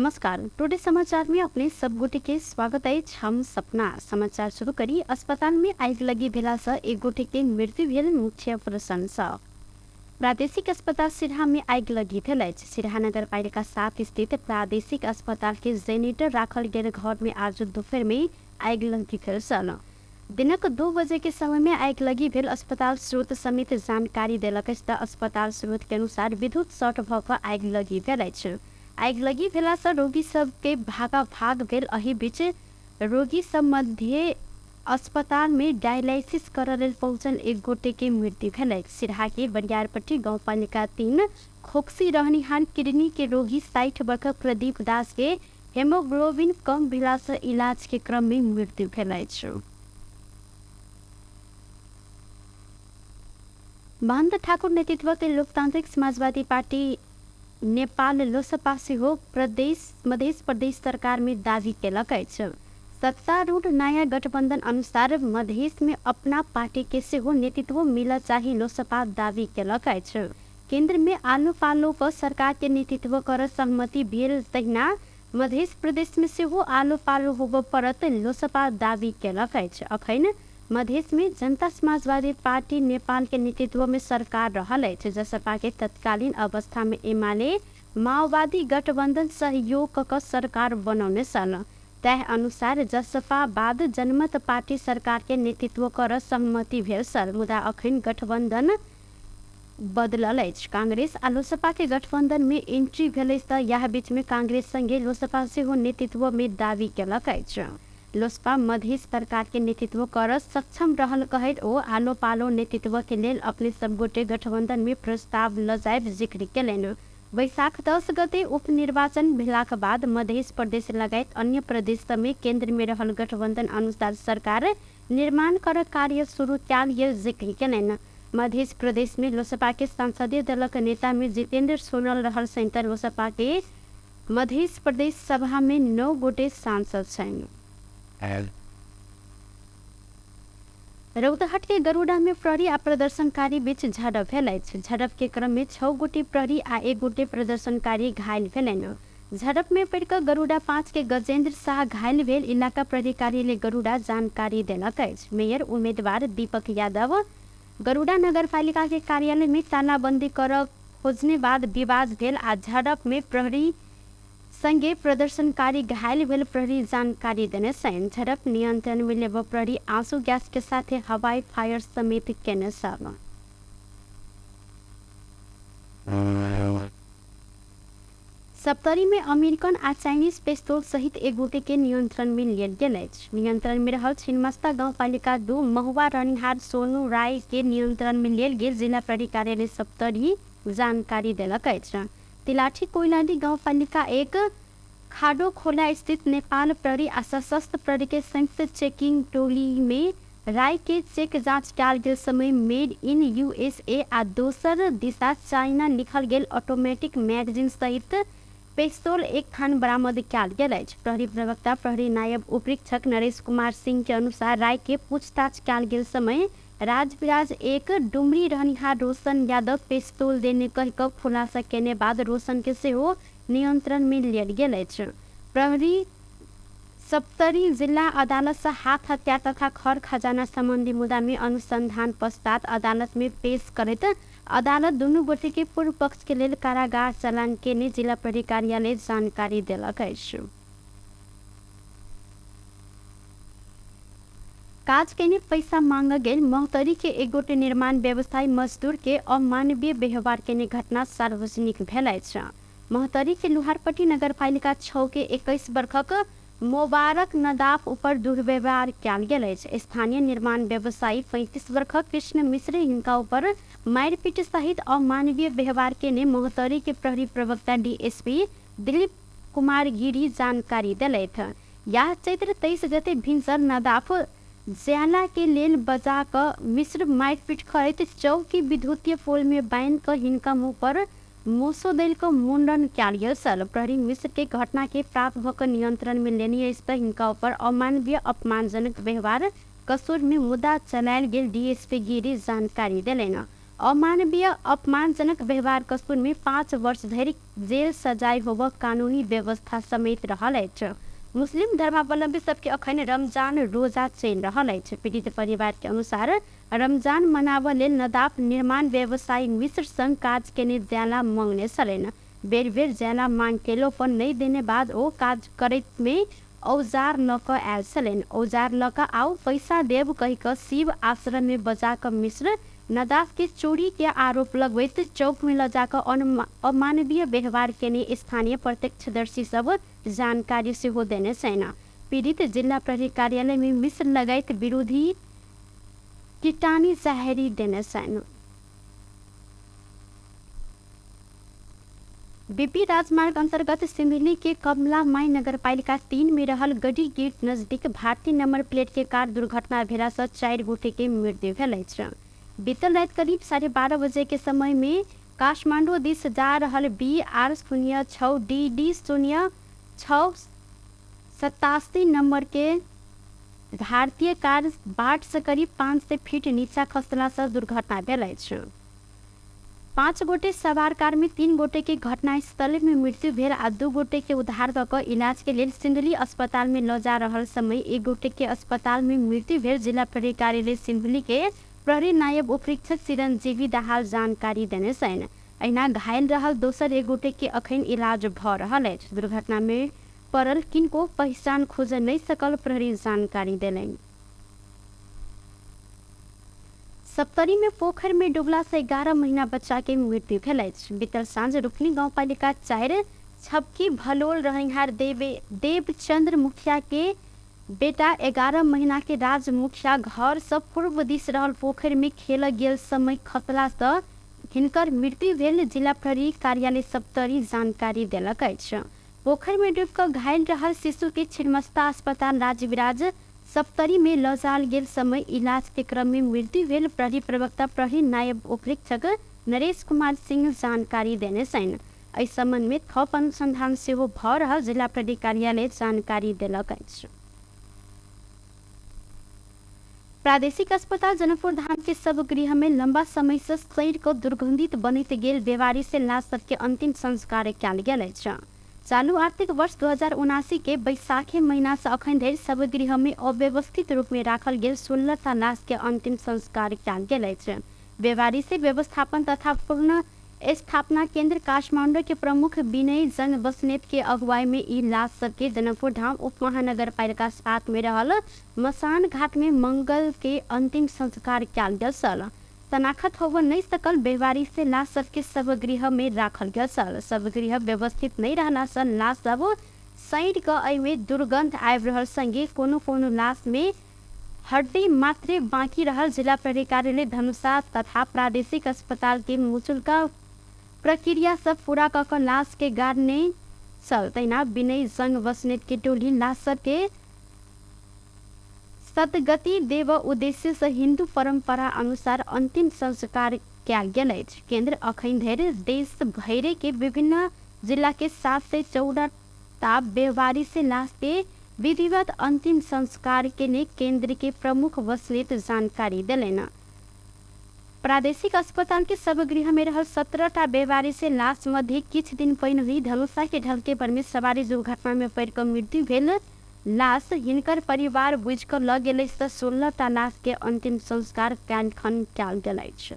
नमस्कार। टुडे समाचार में अपने सब गोटे के स्वागत है। हम सपना समाचार शुरू करी। अस्पताल में आग लगी भेला से एक गोटे के मृत्यु भेल मुख्य प्रश्न छ। प्रादेशिक अस्पताल सिरहा में आग लगी भेल। सिरहा नगर पालिका 7 स्थित प्रादेशिक अस्पताल के जेनेटर राखल गेल घर में आज दोपहर में आग लगी भेल सन। दिनक 2 बजे के समय में आग लगी भेल अस्पताल स्रोत समेत जानकारी देलक। अस्पताल स्रोत के अनुसार विद्युत शॉर्ट भ क आग लगी भेल अछि। आग लगी भेला से रोगी सब के भाग भेल। अही बीच रोगी सब मध्य अस्पताल में डायलिसिस करल लेल पहुंचल एक गोटे के मृत्यु भेल। सिरहा के बरियारपट्टी गाँव पालिका 3 खोकसी रहनिहार किडनी के रोगी 60 वर्ष प्रदीप दास के हेमोग्लोबिन कम भेला से इलाज के क्रम में मृत्यु भेल अछि। महन्त ठाकुर नेतृत्व के लोकतांत्रिक समाजवादी पार्टी नेपाल लोसपा सेहो मध्य प्रदेश सरकार में दावी केलक अछि। सत्तारूढ़ नया गठबंधन अनुसार मध्य में अपना पार्टी के सेहो नेतृत्व मिल चाही लोसपा दावी केलक अछि। केंद्र में आलो पालो पर सरकार के नेतृत्व कर सहमति भेल तहिना मध्य प्रदेश में सेहो आलो पालो होब पड़त लोसपा दावी केलक अछि। अखन मध्य में जनता समाजवादी पार्टी नेपाल के नेतृत्व में सरकार रहल अछि। जसपा के तत्कालीन अवस्था में एमाले माओवादी गठबंधन सहयोग क सरकार बनौने सन। तय अनुसार जसपा बाद जनमत पार्टी सरकार के नेतृत्व कर सहमति भेल सन। मुदा अखन गठबंधन बदलल अछि। कांग्रेस आ लोसपा के गठबंधन में एंट्री भेल त यह बीच में कांग्रेस संगे लोसपा सेहो नेतृत्व में दावी केलक अछि। लोसपा मध्य सरकार के नेतृत्व कर सक्षम रहल कहैत ओ आलो पालो नेतृत्व के लेल अपने सब गोटे गठबंधन में प्रस्ताव लजायब जिक्र केलनि। वैशाख 10 गते उपनिर्वाचन भेलाक बाद मध्य प्रदेश लगायत अन्य प्रदेश में केंद्र में रहल गठबंधन अनुसार सरकार निर्माण कर कार्य शुरू कयल गेल जिक्र केलनि। मध्य प्रदेश में लोसपा के संसदीय दलक नेता में जितेंद्र सोनल रहल सहित लोसपा के मध्य प्रदेश सभा में 9 गोटे सांसद छनि। रौतहट के गरुड़ा में प्रहरी आ प्रदर्शनकारी बीच झड़प भेल अछि। झड़प के क्रम में 6 गोटे प्रहरी आ 1 गोटे प्रदर्शनकारी घायल भेलनि। झड़प में पड़ कर गरुड़ा 5 के गजेंद्र शाह घायल भेल। इलाका प्रहरी कार्यालय गरुड़ा जानकारी देलक अछि। मेयर उम्मीदवार दीपक यादव गरुड़ा नगर पालिका के कार्यालय में तालाबंदी कर खोजने बाद विवाद भेल आ झड़प में प्रहरी संगे प्रदर्शनकारी घायल भेल। प्रहरी जानकारी देने सन। झड़प नियंत्रण में लेब प्रहरी आंसू गैस के साथ हवाई फायर समेत केने सन। सप्तरी में अमेरिकन आ चाइनीज पिस्तौल सहित एक गोटे के नियंत्रण में लियल गेल अछि। नियंत्रण में रहल छिन्मस्ता गाँव पालिका 2 महुआ रहनिहार सोनू राय के नियंत्रण में लियल गेल। जिला प्रहरी कार्यालय सप्तरी जानकारी देलक अछि। तिलाठी कोइलाडी गाँव पालिका 1 खाडो खोला स्थित नेपाल प्रहरी आ सशस्त्र प्रहरी के संयुक्त चेकिंग टोली में राय के चेक जांच कयल गेल समय मेड इन यूएसए आ दोसर दिशा चाइना लिखल गेल ऑटोमेटिक मैगजीन सहित पिस्तौल 1 खान बरामद कयल गेल अछि। प्रहरी प्रवक्ता प्रहरी नायब उपरीक्षक नरेश कुमार सिंह के अनुसार राय के पूछताछ कयल गेल समय राजविराज 1 डुमरी रहनिहार रोशन यादव पिस्तौल देने कह क खुलासा केने बाद रोशन के सेहो नियंत्रण में लियल गेल अछि। प्रहरी सप्तरी जिला अदालत से हाथ हथियार तथा खर खजाना संबंधी मुद्दा में अनुसंधान पश्चात अदालत में पेश करैत अदालत दुनू गोटे के पूर्व पक्ष के लेल कारागार चालान केने जिला प्रहरी कार्यालय जानकारी देलक अछि। काज केने पैसा मांग गेल महोत्तरी के एक गोटे निर्माण व्यवसायी मजदूर के अमानवीय व्यवहार केने घटना सार्वजनिक भेल अछि। महोत्तरी के लोहारपट्टी नगर पालिका 6 के 21 वर्षक मोबारक नदाफ ऊपर दुर्व्यवहार कयल गेल अछि। स्थानीय निर्माण व्यवसायी 35 वर्षक कृष्ण मिश्र हिनका ऊपर मारपीट सहित अमानवीय व्यवहार केने महोत्तरी के प्रहरी प्रवक्ता डीएसपी दिलीप कुमार गिरी जानकारी देलथि। यह चैत्र 23 गते भिनसर नदाफ ज्याला के लेल बजा क मिश्र मारपीट करैत चौकी विद्युतीय पोल में बांध क हिनका मुंह पर मोसो देल क मुंडन कयल गेल छल। प्रहरी मिश्र के घटना के प्राप्त भ क नियंत्रण में लेने स्थित हिनका ऊपर अमानवीय अपमानजनक व्यवहार कसूर में मुद्दा चलायल गेल डीएसपी गिरी जानकारी देलनि। अमानवीय अपमानजनक व्यवहार कसूर में 5 वर्ष धरि जेल सजाय होब कानूनी व्यवस्था समेत रहल अछि। मुस्लिम धर्मावलंबी सबके अखन रमजान रोजा चलि रहल अछि। पीड़ित परिवार के अनुसार रमजान मनाव लेल नदाफ निर्माण व्यवसायी मिश्र संग काज केने जाला मांगने छलनि। बेर बेर जाला मांग केलो पर नहीं देने बाद ओ काज करैत में औजार ल क आयल छलनि। औजार ल क आओ पैसा देव कहि क शिव आश्रम में बजा क मिश्र नदाफ के चोरी के आरोप लगवैत चौक में लजा क अमानवीय व्यवहार केने स्थानीय प्रत्यक्षदर्शी सब जानकारी सेहो देने छन्। पीड़ित जिला प्रहरी कार्यालय में मिश्र लगायत विरोधी कीटानी जाहेरी देने छन्। बीपी राजमार्ग अंतर्गत सिमली के कमला माई नगरपालिका 3 में रहल गढ़ी गेट नजदीक भारतीय नंबर प्लेट के कार दुर्घटना भेला से 4 गोटे के मृत्यु भेल अछि। बीतल रात करीब 12:30 बजे के समय में काठमांडू दिस जा रहल BR06DD0687 नंबर के भारतीय कार बाट से करीब 500 फीट नीचा खसला से दुर्घटना भेल अछि। 5 गोटे सवार कार में 3 गोटे के घटनास्थल में मृत्यु भेल आ 2 गोटे के उद्धार क इलाज के लिए सिंधली अस्पताल में ल जा रहल समय 1 गोटे के अस्पताल में मृत्यु भेल। जिला प्रहरी कार्यालय सिंधली के प्रहरी नायब उपरीक्षक चिरंजीवी दाहाल जानकारी देने छन्। अहिना घायल रहल दोसर 1 गोटे के अखन इलाज भ रहल अछि। दुर्घटना में पड़ल किनको पहचान खोज नहीं सकल प्रहरी जानकारी देलनि। सप्तरी में पोखर में डूबला से 11 महीना बच्चा के मृत्यु भेल अछि। बीतल साँझ रुकनी गांवपालिका 4 छपकी भलोल रहनिहार देवचंद्र मुखिया के बेटा 11 महीना के राज मुखिया घर से पूर्व दिस रहल पोखर में खेल गेल समय खसला से हिनकर मृत्यु भेल। जिला प्रहरी कार्यालय सप्तरी जानकारी देलक अछि। पोखर में डूब क घायल रहल शिशु के छिन्नमस्ता अस्पताल राजविराज सप्तरी में ल जाल गेल समय इलाज के क्रम में मृत्यु भेल। प्रहरी प्रवक्ता प्रहरी नायब उपरीक्षक नरेश कुमार सिंह जानकारी देने छन्। एहि संबंध में थप अनुसंधान सेहो भ रहल जिला प्रहरी कार्यालय जानकारी देलक अछि। प्रादेशिक अस्पताल जनकपुर धाम के सब गृह में लंबा समय से शरीर को दुर्गंधित बनैत गेल बेमारी से लाश सबके अंतिम संस्कार कयल गेल अछि। चालू आर्थिक वर्ष 2079 के बैसाखे महीना से अखन धरि सब गृह में अव्यवस्थित रूप में राखल गेल 16 लाश के अंतिम संस्कार कयल गेल अछि। बेमारी से व्यवस्थापन तथा पुनः स्थापना केंद्र काठमांडू के प्रमुख विनय जंग बसनेत के अगुवाई में ई लाश सबके जनकपुर धाम उप महानगर पालिका 7 में रहल मसान घाट में मंगल के अंतिम संस्कार कयल गेल छल। शनाखत होब नहीं सकल बेमारी से लाश सबके सब गृह में राखल गेल छल। सब गृह व्यवस्थित नहीं रहला से लाश सब सैंड क एहि में दुर्गंध आबि रहल संगे कोनो लाश में हड्डी मात्रे बाकी रहल। जिला प्रहरी कार्यालय धनुषा तथा प्रादेशिक अस्पताल के मुचुलका प्रक्रिया सब पूरा क लाश के गाड़ने चल। तैना विनय जंग बसनेत के टोली लाश सब के सदगति देव उद्देश्य से हिंदू परंपरा अनुसार अंतिम संस्कार कयल गेल अछि। केंद्र अखन धरि देश भरि के विभिन्न जिला के 714 बेमारी से लाश के विधिवत अंतिम संस्कार के लिए केंद्र के प्रमुख वसलेत जानकारी दिलेन। प्रादेशिक अस्पताल के सब गृह में रहल 17 बेमारी से लाश मध्य किछ दिन पहिने धनुषा के ढलके पर में सवारी दुर्घटना में पड़ क मृत्यु भेल। लाश हिनकर परिवार बुझ क ल गेल से 16 लाश के अंतिम संस्कार कयल गेल अछि।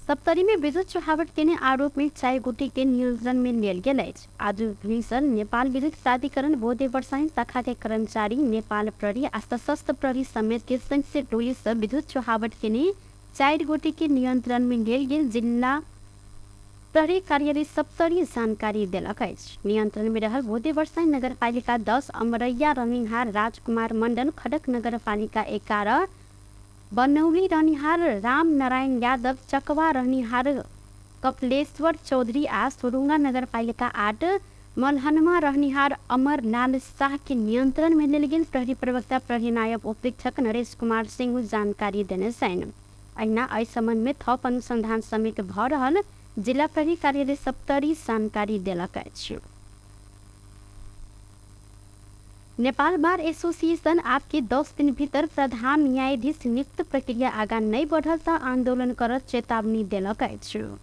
सप्तरी में विद्युत चोहावट केने आरोप में 4 गोटे के नियंत्रण में लेल गेल अछि। आज भीषण नेपाल विद्युत प्राधिकरण बोधे वर्षाइन शाखा के कर्मचारी नेपाल प्रहरी आ सशस्त्र प्रहरी समेत के संयुक्त टोली से विद्युत चोहावट केने 4 गोटे के नियंत्रण में लेल गेल। जिला प्रहरी कार्यालय सप्तरी जानकारी देलक अछि। नियंत्रण में रहल बोधे वर्षाइन नगर पालिका 10 अमरैया रहनिहार राजकुमार मंडल, खड़क नगर पालिका 11 बनौली रहनिहार राम नारायण यादव, चकवा रहनिहार कपिलेश्वर चौधरी आ सुरुंगा नगर पालिका 8 मलहनमा रहनिहार अमर लाल शाह के नियंत्रण में लेल गेल। प्रहरी प्रवक्ता प्रहरी नायब उपरीक्षक नरेश कुमार सिंह जानकारी देने छन्। अहिना एहि संबंध में थप अनुसंधान समेत भ रहल जिला प्रहरी कार्यालय सप्तरी जानकारी देलक अछि। नेपाल बार एसोसिएशन आपके 10 दिन भीतर प्रधान न्यायाधीश नियुक्त प्रक्रिया आगा नहीं बढ़ल त आंदोलन करत चेतावनी दिलक अछि।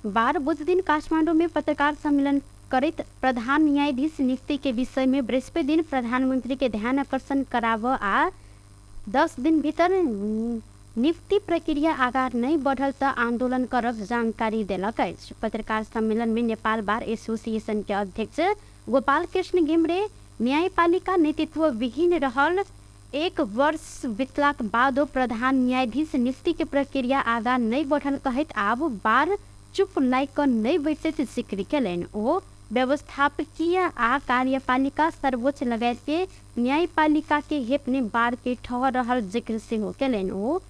बार बुध दिन काठमांडू में पत्रकार सम्मेलन करित प्रधान न्यायाधीश नियुक्ति के विषय में बृहस्पति दिन प्रधानमंत्री के ध्यान आकर्षण कराव आ 10 दिन भीतर नियुक्ति प्रक्रिया आगा नहीं बढ़ल त आंदोलन करब जानकारी दिलक अछि। पत्रकार सम्मेलन में नेपाल बार एसोसिएशन के अध्यक्ष गोपाल कृष्ण गिमरे न्यायपालिका नेतृत्व विहीन रहल 1 वर्ष बीतलाक बादो प्रधान न्यायाधीश नियुक्ति के प्रक्रिया आगा नहीं बढ़ल कहत आब बार चुप लाइक नहीं बैठत जिक्र कयलनि। ओ व्यवस्थापकीय आ कार्यपालिका सर्वोच्च लगायत के न्यायपालिका के हेपने बार के ठहर रहल जिक्र सेहो कयलनि। ओ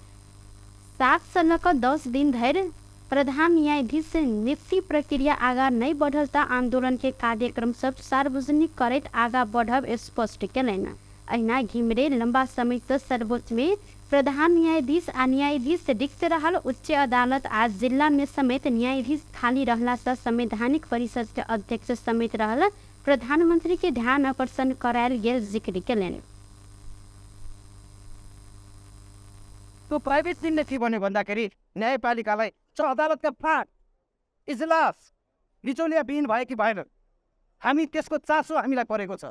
7 सालक 10 दिन धरि प्रधान न्यायाधीश नियुक्ति प्रक्रिया आगा नहीं बढ़ल त आंदोलन के कार्यक्रम सब सार्वजनिक करैत आगा बढ़ब स्पष्ट कयलनि। अहिना घिमिरे लंबा समय तक सर्वोच्च में प्रधान न्यायाधीश आ न्यायाधीश रिक्त रहल उच्च अदालत आ जिला में समेत न्यायाधीश खाली रहला से संवैधानिक परिषद के अध्यक्ष समेत रहल प्रधानमंत्री के ध्यान आकर्षण करायल गेल जिक्र कयलनि। तो प्राइभेट दिन ने के भन्यो भन्दाखेरि न्यायपालिकालाई अदालतका फाँट इजलास बिचौलिया बिन भयो कि भएन, हामी त्यसको चासो हामीलाई परेको छ।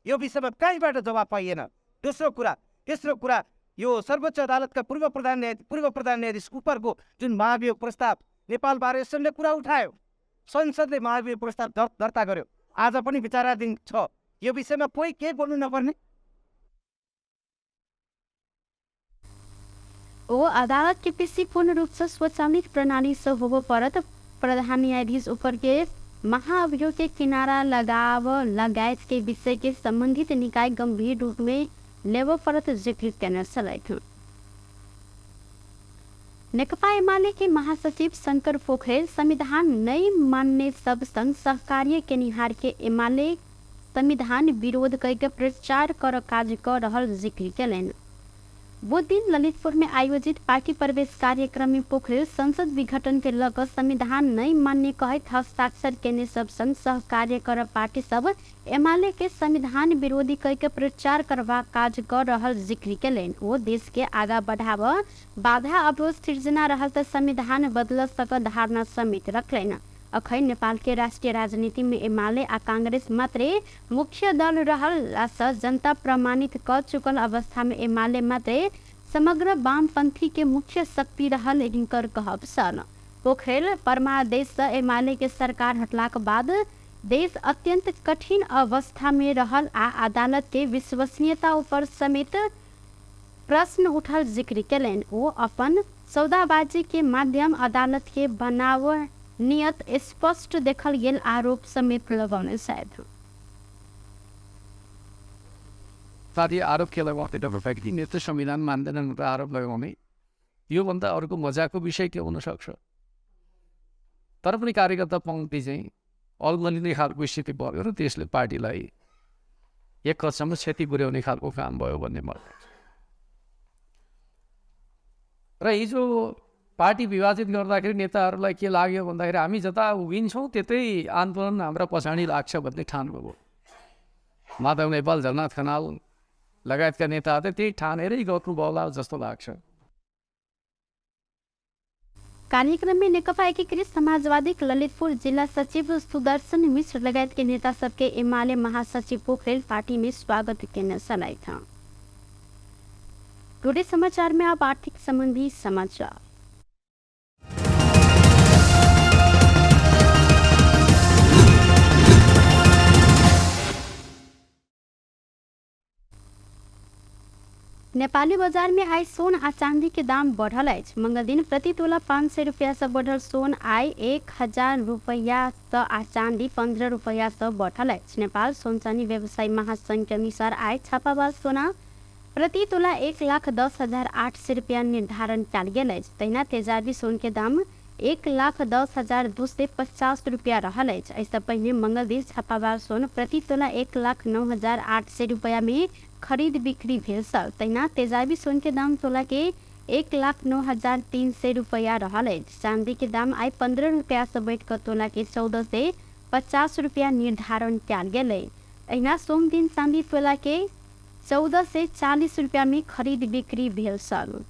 यो विषयमा कहीँबाट जवाब पाइएन। तेस्रो कुरा यो सर्वोच्च अदालतका पूर्व प्रधान न्यायाधीश उपरको जुन महाभियोग प्रस्ताव नेपाल बार एसोसिएसनले कुरा उठायो, संसदले महाभियोग प्रस्ताव दर्ता गर्यो, आज पनि विचाराधीन छ। यो विषयमा कोही के बोल्नु नपर्ने। ओ अदालत के पीछे पूर्ण रूप से स्वचालित प्रणाली से होबो परत प्रधान न्यायाधीश ऊपर के महाअभियोग के किनारा लगायत के विषय के संबंधित निकाय गंभीर रूप में लेवो परत जिक्र करना चलाइथ्यो। नेकपा एमाले के महासचिव शंकर पोखरेल संविधान नहीं मानने सब संग सहकार्य के निहार के एमाले संविधान विरोध करके प्रचार कर कार्य कर रहल जिक्र कयलनि। बुध दिन ललितपुर में आयोजित पार्टी प्रवेश कार्यक्रम में पोखरेल संसद विघटन के लग संविधान नहीं मानने कहत हस्ताक्षर केने सब संग सहकार्य कर पार्टी सब एमाले के संविधान विरोधी कह के प्रचार करवा काज कर रहल जिक्र कयलनि। ओ देश के आगा बढ़ाव बाधा अवरोध सृजना रहल त संविधान बदल सक धारणा समेत रखलनि। अखन नेपाल के राष्ट्रीय राजनीति में एमाले आ कांग्रेस मात्रे मुख्य दल रहल जनता प्रमाणित कर चुकल अवस्था में एमाले मात्रे समग्र वामपंथी के मुख्य शक्ति रहल हिनकर कहब सन। पोखरेल परमादेश से एमाले के सरकार हटलाक बाद देश अत्यंत कठिन अवस्था में रहल आ अदालत के विश्वसनीयता ऊपर समेत प्रश्न उठल जिक्र कयलनि। ओ अपन सौदाबाजी के माध्यम अदालत के बनाव नियत स्पष्ट देखल गेल आरोप समेत लगाउने सायद साथी आरोप के लगाउने त संविधान मान्दैनन् र आरोप लगाउने योभन्दा अर्को मजाको विषय के हुन सक्छ। तर पनि कार्यकर्ता पङ्क्ति चाहिँ अल्मलिने खालको स्थिति भयो र त्यसले पार्टीलाई एक कदसम्म क्षति पुर्याउने खालको काम भयो भन्ने मलाई लाग्छ। र हिजो पार्टी विभाजित गर्दाखेरि नेताहरूलाई के लाग्यो भन्दाखेरि हामी जता उभिन्छौँ त्यतै आन्दोलन हाम्रा पछाडि लाग्छ भन्ने ठान्नुभयो। माधव नेपाल, झलनाथ खनाल लगायतका नेताहरूले त्यही ठानेरै गर्नुभयो होला जस्तो लाग्छ। कार्यक्रम में नेकपा एकीकृत समाजवादी ललितपुर जिला सचिव सुदर्शन मिश्र लगायत के नेता सबके एमाले महासचिव पोखरेल पार्टी में स्वागत करने चलाई था। टुडे समाचार में अब आर्थिक संबंधी समाचार। नेपाली बाजार में आज सोन आ चांदी के दाम बढ़ल अछि। मंगल दिन प्रति तोला 500 रुपया से बढ़ल सोन आइ 1000 रुपया त आ चांदी 15 रुपया से बढ़ल अछि। नेपाल सोन चांदी व्यवसायी महासंघ के अनुसार आइ छापाबाज सोना प्रति तोला 1,10,800 रुपया निर्धारण कयल गेल अछि। तहिना तेजाबी सोन के दाम 1,10,250 रुपया रहल अछि। एहिसँ पहिने मंगल दिन छापाबाज सोन प्रति तोला 1,09,800 रुपया में खरीद बिक्री भेल छल। तहिना तेजाबी सोन के दाम तोला के 1,09,300 रुपया रहल अछि। चांदी के दाम आई 15 रुपया से बढ़ कर तोला के 14 से 50 रुपया निर्धारण कयल गेल। यहाँ सोम दिन चांदी तोला के 14 से 40 रुपया में खरीद बिक्री भेल सन।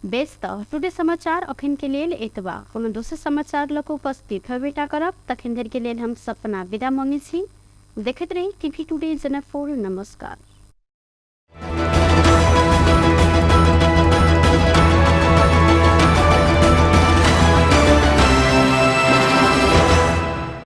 बेस्त टुडे समाचार अखन के लेल एतबा। कोनो दोसर समाचार लक उपस्थित हेबेटा करब तखन धरि के लेल हम सपना विदा मांगे छी। देखैत रही टीवी टुडे जनकपुर। नमस्कार।